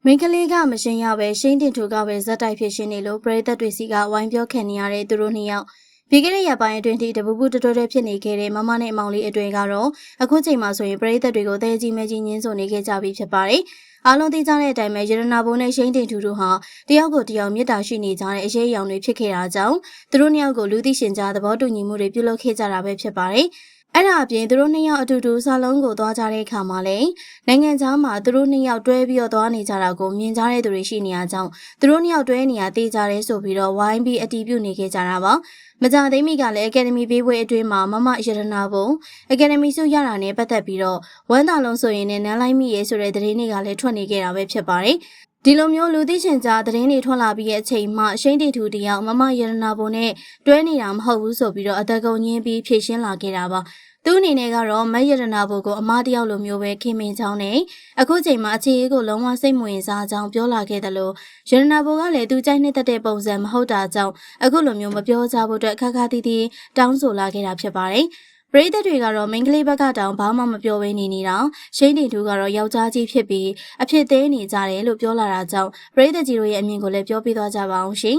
မိန်းကလေးကမရှင်းရပဲရှိန်းတင်ထူကပဲဇက်တိုက်ဖြစ်ရှင်နေလို့ပရိသတ်တွေစီကဝိုင်းပြောခံနေရတဲ့သူတို့နှစ်ယောက်ပြီးခဲ့တဲ့ရက်ပိုင်းအတွင်းထိတပူပူတတော်တော်ဖြစ်နေခဲ့တဲ့မမနဲ့အမောင်လေးအတွေ့ကတော့အခုချိန်မှာဆိုရင်ပရိသတ်တွေကိုတဲကြီးမဲကြီးညင်းဆိုနေခဲ့ကြပြီဖြစ်ပါတယ်။အားလုံးသိကြတဲ့အတိုင်းပဲရတနာဘုံနဲ့ရှိန်းတင်ထူတို့ဟာတယောက်ကိုတယောက်မေတ္တာရှိနေကြတဲ့အရေးအယောင်တွေဖြစ်ခဲ့တာကြောင့်သူတို့နှစ်ယောက်ကိုလူသိရှင်ကြားသဘောတူညီမှုတွေပြုလုပ်ခဲ့ကြတာပဲဖြစ်ပါတယ်။အဲ့ဒါအပြင်သူတို့နှစ်ယောက်အတူတူဆာလုံးကိုသွားကြတဲ့အခါမှာလည်းနိုင်ငံခြားမှာသူတို့နှစ်ယောက်တွဲပြီးတော့သွားနေကြတာကိုမြင်ကြတဲ့သူတွေရှိနေရကြောင်းသူတို့နှစ်ယောက်တွဲနေရတေးကြတယ်ဆိုပြီးတော့ဝိုင်းပြီးအတီးပြုတ်နေခဲ့ကြတာပါမကြသိမိကလည်းအကယ်ဒမီပေးပွဲအတွင်းမှာမမရတနာဘုံအကယ်ဒမီဆုရတာနဲ့ပတ်သက်ပြီးတော့ဝမ်းသာလုံးဆိုရင်လည်းနန်းလိုက်မိရဲဆိုတဲ့သတင်းတွေကလည်းထွက်နေခဲ့တာပဲဖြစ်ပါတယ်ဒီလိုမျိုးလူသိရှင်ကြားသတင်းတွေထွက်လာပြီးရဲ့အချိန်မှာရှိန်းတီထူတယောက်မမရတနာဘုံနဲ့တွဲနေတာမဟုတ်ဘူးဆိုပြီးတော့အသက်ကုန်ညင်းပြီးဖြေရှင်းလာခဲ့တာပါသူ့အနေနဲ့ကတော့မရတနာဘုကိုအမတယောက်လိုမျိုးပဲခင်မင်ချောင်းနဲ့အခုချိန်မှာအခြေအေးကိုလုံးဝစိတ်မဝင်စားကြောင်းပြောလာခဲ့တယ်လို့ရတနာဘုကလည်းသူကြိုက်နှစ်သက်တဲ့ပုံစံမဟုတ်တာကြောင့်အခုလိုမျိုးမပြောကြဖို့အတွက်ခါခါတီးတီးတောင်းဆိုလာခဲ့တာဖြစ်ပါတယ်ပရိသတ်တွေကတော့မိန်းကလေးဘက်ကတောင်ဘာမှမပြောဘဲနေနေတာရှိန်းတင်သူကတော့ယောက်ျားကြီးဖြစ်ပြီးအဖြစ်သေးနေကြတယ်လို့ပြောလာတာကြောင့်ပရိသတ်ကြီးတို့ရဲ့အမြင်ကိုလည်းပြောပြသွားကြပါအောင်ရှင်